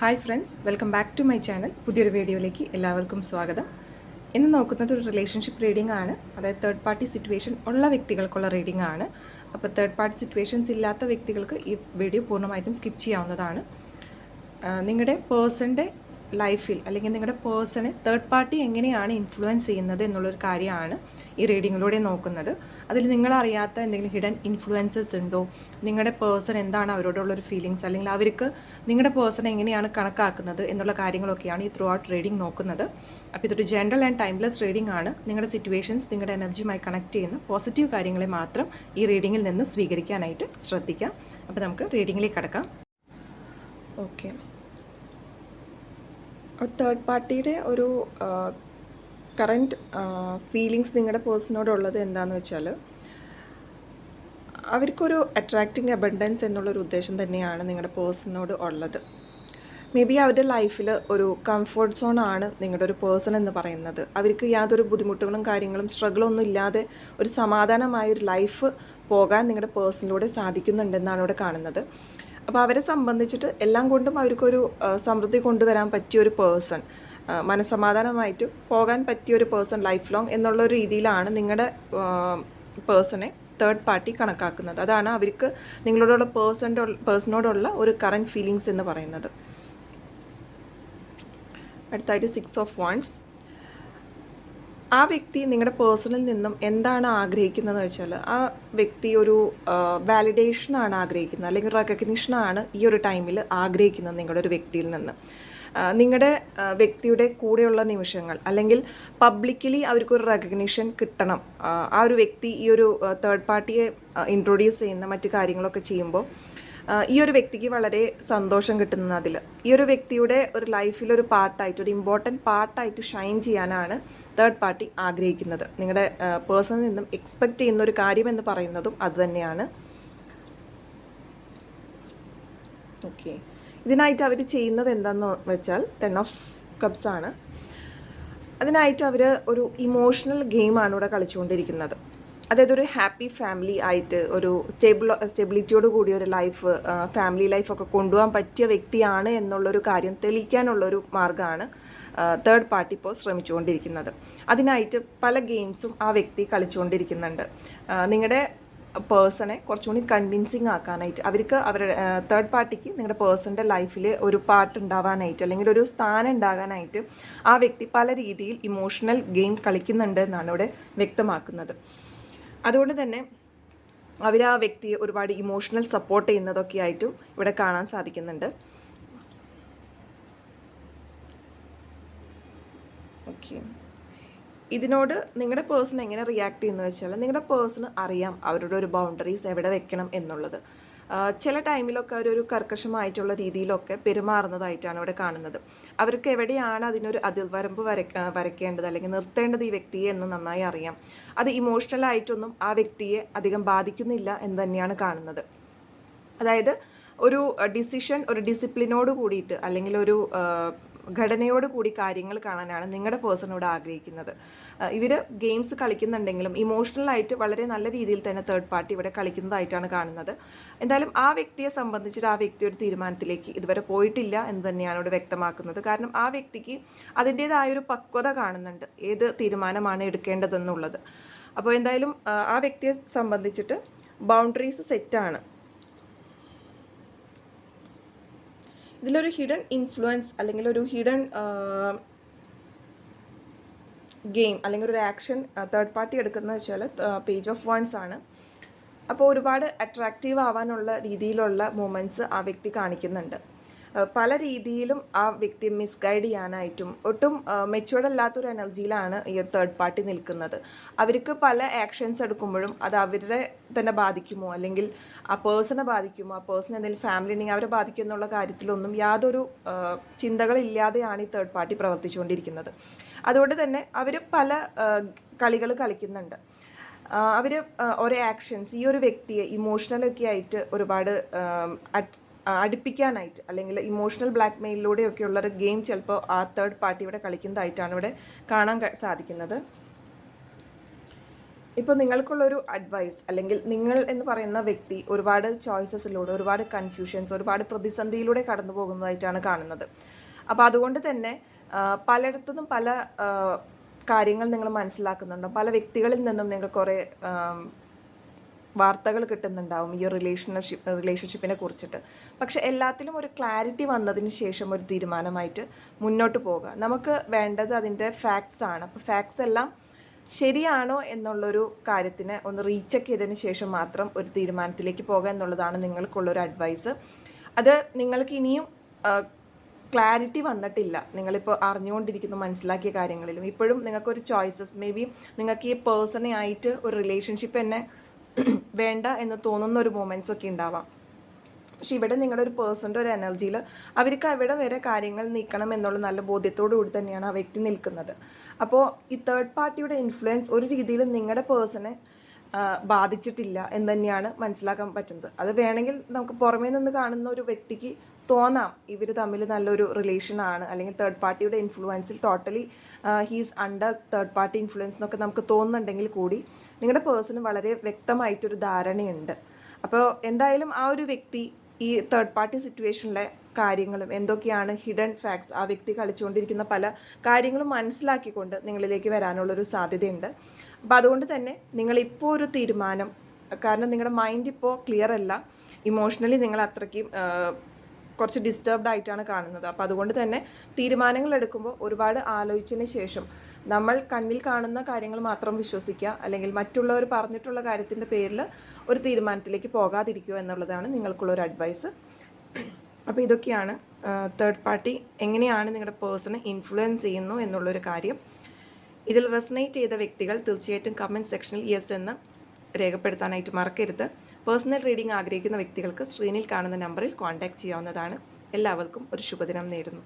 Hi friends, welcome back to my channel. പുതിയൊരു വീഡിയോയിലേക്ക് എല്ലാവർക്കും സ്വാഗതം. ഇന്ന് നോക്കുന്നത് ഒരു റിലേഷൻഷിപ്പ് റീഡിംഗ് ആണ്. അതായത് തേർഡ് പാർട്ടി സിറ്റുവേഷൻ ഉള്ള വ്യക്തികൾക്കുള്ള റീഡിംഗ് ആണ്. അപ്പോൾ തേർഡ് പാർട്ടി സിറ്റുവേഷൻസ് ഇല്ലാത്ത വ്യക്തികൾക്ക് ഈ വീഡിയോ പൂർണ്ണമായിട്ടും സ്കിപ്പ് ചെയ്യാവുന്നതാണ്. നിങ്ങളുടെ പേഴ്സൻ്റെ ലൈഫിൽ അല്ലെങ്കിൽ നിങ്ങളുടെ പേഴ്സണെ തേർഡ് പാർട്ടി എങ്ങനെയാണ് ഇൻഫ്ലുവൻസ് ചെയ്യുന്നത് എന്നുള്ളൊരു കാര്യമാണ് ഈ റീഡിങ്ങിലൂടെ നോക്കുന്നത്. അതിൽ നിങ്ങളറിയാത്ത എന്തെങ്കിലും ഹിഡൻ ഇൻഫ്ലുവൻസസ് ഉണ്ടോ, നിങ്ങളുടെ പേഴ്സൺ എന്താണ് അവരോടുള്ളൊരു ഫീലിങ്സ്, അല്ലെങ്കിൽ അവർക്ക് നിങ്ങളുടെ പേഴ്സൺ എങ്ങനെയാണ് കണക്കാക്കുന്നത് എന്നുള്ള കാര്യങ്ങളൊക്കെയാണ് ഈ ത്രൂ ഔട്ട് റീഡിംഗ് നോക്കുന്നത്. അപ്പോൾ ഇതൊരു ജനറൽ ആൻഡ് ടൈംലെസ് റീഡിംഗ് ആണ്. നിങ്ങളുടെ സിറ്റുവേഷൻസ് നിങ്ങളുടെ എനർജിയുമായി കണക്ട് ചെയ്യുന്ന പോസിറ്റീവ് കാര്യങ്ങളെ മാത്രം ഈ റീഡിങ്ങിൽ നിന്ന് സ്വീകരിക്കാനായിട്ട് ശ്രദ്ധിക്കാം. അപ്പോൾ നമുക്ക് റീഡിങ്ങിലേക്ക് കടക്കാം. ഓക്കെ, തേർഡ് പാർട്ടിയുടെ ഒരു കറൻറ്റ് ഫീലിങ്സ് നിങ്ങളുടെ പേഴ്സണോടുള്ളത് എന്താണെന്ന് വെച്ചാൽ, അവർക്കൊരു അട്രാക്റ്റിംഗ് അബണ്ടൻസ് എന്നുള്ളൊരു ഉദ്ദേശം തന്നെയാണ് നിങ്ങളുടെ പേഴ്സണോട് ഉള്ളത്. മേ ബി അവരുടെ ലൈഫിൽ ഒരു കംഫർട്ട് സോണാണ് നിങ്ങളുടെ ഒരു പേഴ്സൺ എന്ന് പറയുന്നത്. അവർക്ക് യാതൊരു ബുദ്ധിമുട്ടുകളും കാര്യങ്ങളും സ്ട്രഗിളൊന്നും ഇല്ലാതെ ഒരു സമാധാനമായൊരു ലൈഫ് പോകാൻ നിങ്ങളുടെ പേഴ്സണിലൂടെ സാധിക്കുന്നുണ്ടെന്നാണ് ഇവിടെ കാണുന്നത്. അപ്പോൾ അവരെ സംബന്ധിച്ചിട്ട് എല്ലാം കൊണ്ടും അവർക്കൊരു സമൃദ്ധി കൊണ്ടുവരാൻ പറ്റിയൊരു പേഴ്സൺ, മനസ്സമാധാനമായിട്ട് പോകാൻ പറ്റിയൊരു പേഴ്സൺ ലൈഫ് ലോങ് എന്നുള്ള രീതിയിലാണ് നിങ്ങളുടെ പേഴ്സണെ തേർഡ് പാർട്ടി കണക്കാക്കുന്നത്. അതാണ് അവർക്ക് നിങ്ങളോടുള്ള പേഴ്സണോടുള്ള ഒരു കറൻറ്റ് ഫീലിങ്സ് എന്ന് പറയുന്നത്. അടുത്തായിട്ട് 6 ഓഫ് വാണ്ട്സ്. ആ വ്യക്തി നിങ്ങളുടെ പേഴ്സണിൽ നിന്നും എന്താണ് ആഗ്രഹിക്കുന്നതെന്ന് വെച്ചാൽ, ആ വ്യക്തി ഒരു വാലിഡേഷനാണ് ആഗ്രഹിക്കുന്നത്, അല്ലെങ്കിൽ റെക്കഗ്നിഷനാണ് ഈ ഒരു ടൈമിൽ ആഗ്രഹിക്കുന്നത് നിങ്ങളുടെ ഒരു വ്യക്തിയിൽ നിന്ന്. നിങ്ങളുടെ വ്യക്തിയുടെ കൂടെയുള്ള നിമിഷങ്ങൾ, അല്ലെങ്കിൽ പബ്ലിക്കലി അവർക്കൊരു റെക്കഗ്നിഷൻ കിട്ടണം. ആ ഒരു വ്യക്തി ഈ ഒരു തേർഡ് പാർട്ടിയെ ഇൻട്രൊഡ്യൂസ് ചെയ്യുന്ന മറ്റു കാര്യങ്ങളൊക്കെ ചെയ്യുമ്പോൾ ഈ ഒരു വ്യക്തിക്ക് വളരെ സന്തോഷം കിട്ടുന്നത് അതിൽ. ഈ ഒരു വ്യക്തിയുടെ ഒരു ലൈഫിലൊരു പാർട്ടായിട്ട്, ഒരു ഇമ്പോർട്ടൻറ്റ് പാർട്ടായിട്ട് ഷൈൻ ചെയ്യാനാണ് തേർഡ് പാർട്ടി ആഗ്രഹിക്കുന്നത്. നിങ്ങളുടെ പേഴ്സണിൽ നിന്നും എക്സ്പെക്റ്റ് ചെയ്യുന്ന ഒരു കാര്യമെന്ന് പറയുന്നതും അതുതന്നെയാണ്. ഓക്കെ, ഇതിനായിട്ട് അവർ ചെയ്യുന്നത് എന്താണെന്ന് വെച്ചാൽ 10 ഓഫ് കപ്സ് ആണ്. അതിനായിട്ട് അവർ ഒരു ഇമോഷണൽ ഗെയിമാണ് ഇവിടെ കളിച്ചുകൊണ്ടിരിക്കുന്നത്. അതായത് ഒരു ഹാപ്പി ഫാമിലി ആയിട്ട്, ഒരു സ്റ്റെബിലിറ്റിയോട് കൂടിയ ഒരു ലൈഫ്, ഫാമിലി ലൈഫൊക്കെ കൊണ്ടുപോകാൻ പറ്റിയ വ്യക്തിയാണ് എന്നുള്ളൊരു കാര്യം തെളിയിക്കാനുള്ളൊരു മാർഗ്ഗമാണ് തേർഡ് പാർട്ടി ഇപ്പോൾ ശ്രമിച്ചുകൊണ്ടിരിക്കുന്നത്. അതിനായിട്ട് പല ഗെയിംസും ആ വ്യക്തി കളിച്ചുകൊണ്ടിരിക്കുന്നുണ്ട്. നിങ്ങളുടെ പേഴ്സണെ കുറച്ചുകൂടി കൺവിൻസിങ് ആക്കാനായിട്ട്, അവർക്ക് അവരുടെ തേർഡ് പാർട്ടിക്ക് നിങ്ങളുടെ പേഴ്സണിൻ്റെ ലൈഫിൽ ഒരു പാർട്ട് ഉണ്ടാവാനായിട്ട്, അല്ലെങ്കിൽ ഒരു സ്ഥാനം ഉണ്ടാകാനായിട്ട് ആ വ്യക്തി പല രീതിയിൽ ഇമോഷണൽ ഗെയിം കളിക്കുന്നുണ്ട് എന്നാണ് ഇവിടെ വ്യക്തമാക്കുന്നത്. അതുകൊണ്ട് തന്നെ അവർ ആ വ്യക്തിയെ ഒരുപാട് ഇമോഷണൽ സപ്പോർട്ട് ചെയ്യുന്നതൊക്കെ ആയിട്ടും ഇവിടെ കാണാൻ സാധിക്കുന്നുണ്ട്. ഓക്കെ, ഇതിനോട് നിങ്ങളുടെ പേഴ്സൺ എങ്ങനെ റിയാക്ട് ചെയ്യുന്നത് വെച്ചാൽ, നിങ്ങളുടെ പേഴ്സണ് അറിയാം അവരുടെ ഒരു ബൗണ്ടറീസ് എവിടെ വെക്കണം എന്നുള്ളത്. ചില ടൈമിലൊക്കെ അവരൊരു കർക്കശമായിട്ടുള്ള രീതിയിലൊക്കെ പെരുമാറുന്നതായിട്ടാണ് ഇവിടെ കാണുന്നത്. അവർക്ക് എവിടെയാണ് അതിനൊരു അതിർവരമ്പ് വരയ്ക്കേണ്ടത് അല്ലെങ്കിൽ നിർത്തേണ്ടത് ഈ വ്യക്തിയെ എന്ന് നന്നായി അറിയാം. അത് ഇമോഷണലായിട്ടൊന്നും ആ വ്യക്തിയെ അധികം ബാധിക്കുന്നില്ല എന്ന് തന്നെയാണ് കാണുന്നത്. അതായത് ഒരു ഡിസിഷൻ, ഒരു ഡിസിപ്ലിനോട് കൂടിയിട്ട്, അല്ലെങ്കിൽ ഒരു ഘടനയോട് കൂടി കാര്യങ്ങൾ കാണാനാണ് നിങ്ങളുടെ പേഴ്സണോട് ആഗ്രഹിക്കുന്നത്. ഇവർ ഗെയിംസ് കളിക്കുന്നുണ്ടെങ്കിലും ഇമോഷണലായിട്ട് വളരെ നല്ല രീതിയിൽ തന്നെ തേർഡ് പാർട്ടി ഇവിടെ കളിക്കുന്നതായിട്ടാണ് കാണുന്നത്. എന്തായാലും ആ വ്യക്തിയെ സംബന്ധിച്ചിട്ട് ആ വ്യക്തി ഒരു തീരുമാനത്തിലേക്ക് ഇതുവരെ പോയിട്ടില്ല എന്ന് തന്നെയാണ് ഇവിടെ വ്യക്തമാക്കുന്നത്. കാരണം ആ വ്യക്തിക്ക് അതിൻ്റേതായൊരു പക്വത കാണുന്നുണ്ട്, ഏത് തീരുമാനമാണ് എടുക്കേണ്ടതെന്നുള്ളത്. അപ്പോൾ എന്തായാലും ആ വ്യക്തിയെ സംബന്ധിച്ചിട്ട് ബൗണ്ടറീസ് സെറ്റാണ്. ഇതിലൊരു ഹിഡൻ ഇൻഫ്ലുവൻസ് അല്ലെങ്കിൽ ഒരു ഹിഡൻ ഗെയിം അല്ലെങ്കിൽ ഒരു ആക്ഷൻ തേർഡ് പാർട്ടി എടുക്കുന്നത് വെച്ചാൽ പേജ് ഓഫ് വാണ്ട്സ് ആണ്. അപ്പോൾ ഒരുപാട് അട്രാക്റ്റീവ് ആവാനുള്ള രീതിയിലുള്ള മൂമെൻറ്റ്സ് ആ വ്യക്തി കാണിക്കുന്നുണ്ട്. പല രീതിയിലും ആ വ്യക്തിയെ മിസ്ഗൈഡ് ചെയ്യാനായിട്ടും ഒട്ടും മെച്യൂർഡ് അല്ലാത്തൊരു എനർജിയിലാണ് ഈ തേർഡ് പാർട്ടി നിൽക്കുന്നത്. അവർക്ക് പല ആക്ഷൻസ് എടുക്കുമ്പോഴും അത് അവരെ തന്നെ ബാധിക്കുമോ, അല്ലെങ്കിൽ ആ പേഴ്സണെ ബാധിക്കുമോ, ആ പേഴ്സൺ എന്തെങ്കിലും ഫാമിലി ഉണ്ടെങ്കിൽ അവരെ ബാധിക്കും എന്നുള്ള കാര്യത്തിലൊന്നും യാതൊരു ചിന്തകളില്ലാതെയാണ് ഈ തേർഡ് പാർട്ടി പ്രവർത്തിച്ചുകൊണ്ടിരിക്കുന്നത്. അതുകൊണ്ട് തന്നെ അവർ പല കളികൾ കളിക്കുന്നുണ്ട്. അവർ ഓരോ ആക്ഷൻസ് ഈ ഒരു വ്യക്തിയെ ഇമോഷണലൊക്കെ ആയിട്ട് ഒരുപാട് അടുപ്പിക്കാനായിട്ട്, അല്ലെങ്കിൽ ഇമോഷണൽ ബ്ലാക്ക് മെയിലിലൂടെയൊക്കെയുള്ളൊരു ഗെയിം ചിലപ്പോൾ ആ തേർഡ് പാർട്ടി ഇവിടെ കളിക്കുന്നതായിട്ടാണ് ഇവിടെ കാണാൻ സാധിക്കുന്നത്. ഇപ്പോൾ നിങ്ങൾക്കുള്ളൊരു അഡ്വൈസ് അല്ലെങ്കിൽ നിങ്ങൾ എന്ന് പറയുന്ന വ്യക്തി ഒരുപാട് ചോയ്സസിലൂടെ ഒരുപാട് കൺഫ്യൂഷൻസ് ഒരുപാട് പ്രതിസന്ധിയിലൂടെ കടന്നു പോകുന്നതായിട്ടാണ് കാണുന്നത്. അപ്പോൾ അതുകൊണ്ട് തന്നെ പലയിടത്തുനിന്നും പല കാര്യങ്ങൾ നിങ്ങൾ മനസ്സിലാക്കുന്നുണ്ടോ, പല വ്യക്തികളിൽ നിന്നും നിങ്ങൾ കുറേ വാർത്തകൾ കിട്ടുന്നുണ്ടാവും ഈ റിലേഷൻഷിപ്പിനെ കുറിച്ചിട്ട്. പക്ഷെ എല്ലാത്തിലും ഒരു ക്ലാരിറ്റി വന്നതിന് ശേഷം ഒരു തീരുമാനമായിട്ട് മുന്നോട്ട് പോകുക. നമുക്ക് വേണ്ടത് അതിൻ്റെ ഫാക്ട്സ് ആണ്. അപ്പോൾ ഫാക്ട്സ് എല്ലാം ശരിയാണോ എന്നുള്ളൊരു കാര്യത്തിന് ഒന്ന് റീചെക്ക് ചെയ്തതിന് ശേഷം മാത്രം ഒരു തീരുമാനത്തിലേക്ക് പോകുക എന്നുള്ളതാണ് നിങ്ങൾക്കുള്ളൊരു അഡ്വൈസ്. അത് നിങ്ങൾക്ക് ഇനിയും ക്ലാരിറ്റി വന്നിട്ടില്ല, നിങ്ങളിപ്പോൾ അറിഞ്ഞുകൊണ്ടിരിക്കുന്നു മനസ്സിലാക്കിയ കാര്യങ്ങളിലും ഇപ്പോഴും നിങ്ങൾക്കൊരു ചോയ്സസ്, മേ ബി നിങ്ങൾക്ക് ഈ പേഴ്സണെ ആയിട്ട് ഒരു റിലേഷൻഷിപ്പ് തന്നെ വേണ്ട എന്ന് തോന്നുന്ന ഒരു മൊമെൻറ്റ്സ് ഒക്കെ ഉണ്ടാവാം. പക്ഷെ ഇവിടെ നിങ്ങളുടെ ഒരു പേഴ്സൻ്റെ ഒരു എനർജിയിൽ അവർക്ക് അവിടെ വരെ കാര്യങ്ങൾ നീക്കണം എന്നുള്ള നല്ല ബോധ്യത്തോടു കൂടി തന്നെയാണ് ആ വ്യക്തി നിൽക്കുന്നത്. അപ്പോൾ ഈ തേർഡ് പാർട്ടിയുടെ ഇൻഫ്ലുവൻസ് ഒരു രീതിയിലും നിങ്ങളുടെ പേഴ്സണെ ബാധിച്ചിട്ടില്ല എന്ന് തന്നെയാണ് മനസ്സിലാക്കാൻ പറ്റുന്നത്. അത് വേണമെങ്കിൽ നമുക്ക് പുറമേ നിന്ന് കാണുന്ന ഒരു വ്യക്തിക്ക് തോന്നാം ഇവർ തമ്മിൽ നല്ലൊരു റിലേഷനാണ്, അല്ലെങ്കിൽ തേർഡ് പാർട്ടിയുടെ ഇൻഫ്ലുവൻസിൽ totally he's under third party influence എന്നൊക്കെ നമുക്ക് തോന്നുന്നുണ്ടെങ്കിൽ കൂടി നിങ്ങളുടെ പേഴ്സണ് വളരെ വ്യക്തമായിട്ടൊരു ധാരണയുണ്ട്. അപ്പോൾ എന്തായാലും ആ ഒരു വ്യക്തി ഈ തേർഡ് പാർട്ടി സിറ്റുവേഷനിലെ കാര്യങ്ങളും എന്തൊക്കെയാണ് ഹിഡൻ ഫാക്ട്സ്, ആ വ്യക്തി കളിച്ചുകൊണ്ടിരിക്കുന്ന പല കാര്യങ്ങളും മനസ്സിലാക്കിക്കൊണ്ട് നിങ്ങളിലേക്ക് വരാനുള്ളൊരു സാധ്യതയുണ്ട്. അപ്പോൾ അതുകൊണ്ട് തന്നെ നിങ്ങളിപ്പോൾ ഒരു തീരുമാനം, കാരണം നിങ്ങളുടെ മൈൻഡ് ഇപ്പോൾ ക്ലിയർ അല്ല, ഇമോഷണലി നിങ്ങൾ അത്രയ്ക്കും കുറച്ച് ഡിസ്റ്റർബ്ഡ് ആയിട്ടാണ് കാണുന്നത്. അപ്പോൾ അതുകൊണ്ട് തന്നെ തീരുമാനങ്ങൾ എടുക്കുമ്പോൾ ഒരുപാട് ആലോചിച്ചതിന് ശേഷം നമ്മൾ കണ്ണിൽ കാണുന്ന കാര്യങ്ങൾ മാത്രം വിശ്വസിക്കുക, അല്ലെങ്കിൽ മറ്റുള്ളവർ പറഞ്ഞിട്ടുള്ള കാര്യത്തിൻ്റെ പേരിൽ ഒരു തീരുമാനത്തിലേക്ക് പോകാതിരിക്കുക എന്നുള്ളതാണ് നിങ്ങൾക്കുള്ളൊരു അഡ്വൈസ്. അപ്പോൾ ഇതൊക്കെയാണ് തേർഡ് പാർട്ടി എങ്ങനെയാണ് നിങ്ങളുടെ പേഴ്സണെ ഇൻഫ്ലുവൻസ് ചെയ്യുന്നു എന്നുള്ളൊരു കാര്യം. ഇതിൽ റെസനേറ്റ് ചെയ്ത വ്യക്തികൾ തീർച്ചയായിട്ടും കമൻറ്റ് സെക്ഷനിൽ യെസ് എന്ന് രേഖപ്പെടുത്താനായിട്ട് മറക്കരുത്. പേഴ്സണൽ റീഡിംഗ് ആഗ്രഹിക്കുന്ന വ്യക്തികൾക്ക് സ്ക്രീനിൽ കാണുന്ന നമ്പറിൽ കോൺടാക്റ്റ് ചെയ്യാവുന്നതാണ്. എല്ലാവർക്കും ഒരു ശുഭദിനം നേരുന്നു.